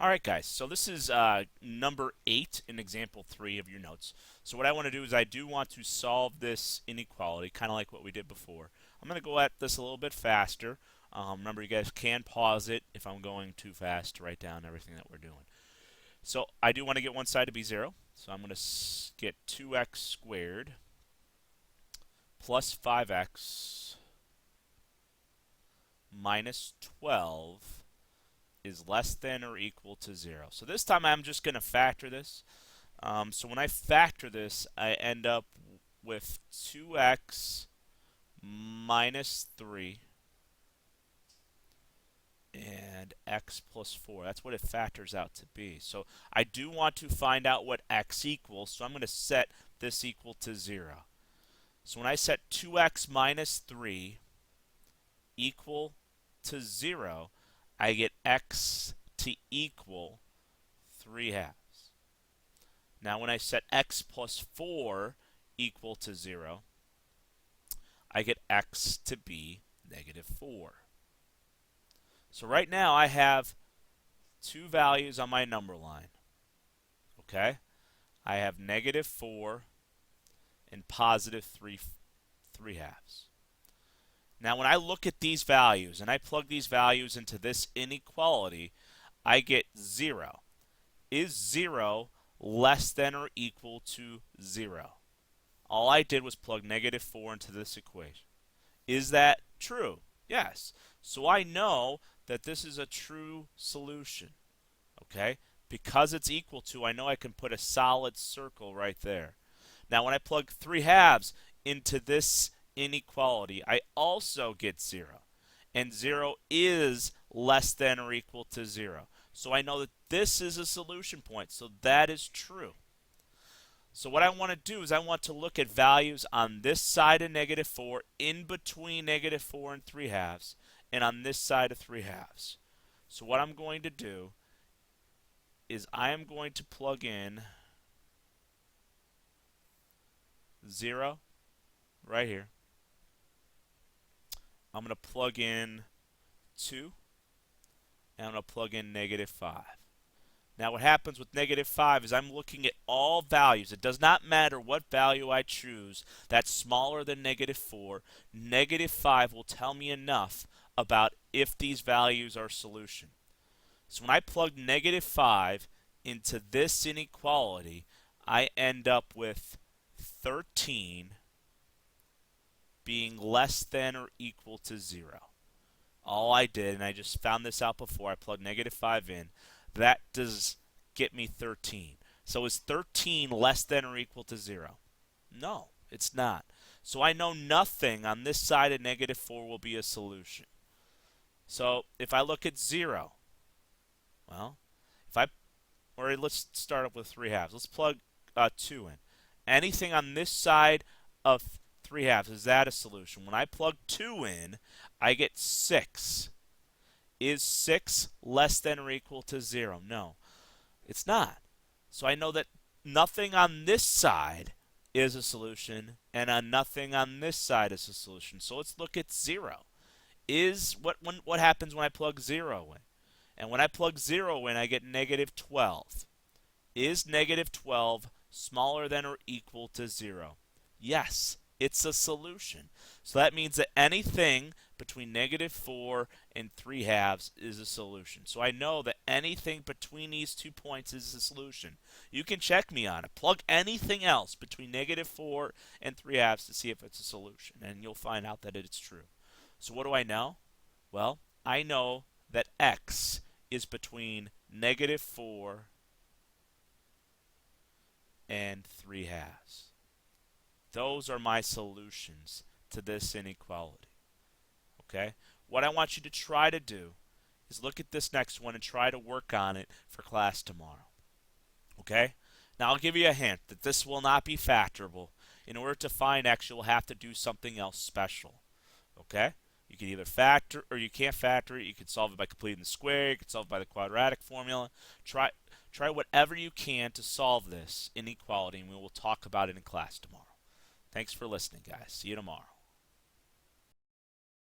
All right, guys, so this is number 8 in example 3 of your notes. So what I want to do is I do want to solve this inequality, kind of like what we did before. I'm going to go at this a little bit faster. Remember, you guys can pause it if I'm going too fast to write down everything that we're doing. So I do want to get one side to be 0. So I'm going to get 2x squared plus 5x minus 12 is less than or equal to 0. So this time I'm just going to factor this. So when I factor this, I end up with 2x minus 3 and x plus 4. That's what it factors out to be. So I do want to find out what x equals, so I'm going to set this equal to 0. So when I set 2x minus 3 equal to 0, I get x to equal 3 halves. Now when I set x plus 4 equal to 0, I get x to be negative 4. So right now I have two values on my number line. Okay? I have negative 4 and positive 3 halves. Now when I look at these values and I plug these values into this inequality, I get 0. Is 0 less than or equal to 0? All I did was plug negative 4 into this equation. Is that true? Yes. So I know that this is a true solution. Okay? Because it's equal to, I know I can put a solid circle right there. Now when I plug 3 halves into this inequality, I also get 0. And 0 is less than or equal to 0. So I know that this is a solution point. So that is true. So what I want to do is I want to look at values on this side of negative 4, in between negative 4 and 3 halves, and on this side of 3 halves. So what I'm going to do is I am going to plug in 0 right here. I'm going to plug in 2, and I'm going to plug in negative 5. Now what happens with negative 5 is I'm looking at all values. It does not matter what value I choose that's smaller than negative 4. Negative 5 will tell me enough about if these values are solution. So when I plug negative 5 into this inequality, I end up with 13 being less than or equal to 0. All I did, and I just found this out before, I plugged negative 5 in. That does get me 13. So is 13 less than or equal to 0? No, it's not. So I know nothing on this side of negative 4 will be a solution. So if I look at 0, well, or let's start up with 3 halves. Let's plug 2 in. Anything on this side of 3 halves, is that a solution? When I plug 2 in, I get 6. Is 6 less than or equal to 0? No, it's not. So I know that nothing on this side is a solution, and nothing on this side is a solution. So let's look at 0. What happens when I plug 0 in? And when I plug 0 in, I get negative 12. Is negative 12 smaller than or equal to 0? Yes, it's a solution. So that means that anything between negative 4 and 3 halves is a solution. So I know that anything between these 2 points is a solution. You can check me on it. Plug anything else between negative 4 and 3 halves to see if it's a solution, and you'll find out that it's true. So what do I know? Well, I know that x is between negative 4 and 3 halves. Those are my solutions to this inequality. Okay? What I want you to try to do is look at this next one and try to work on it for class tomorrow. Okay? Now I'll give you a hint that this will not be factorable. In order to find x, you'll have to do something else special. Okay? You can either factor, or you can't factor it. You can solve it by completing the square. You can solve it by the quadratic formula. Try whatever you can to solve this inequality, and we will talk about it in class tomorrow. Thanks for listening, guys. See you tomorrow.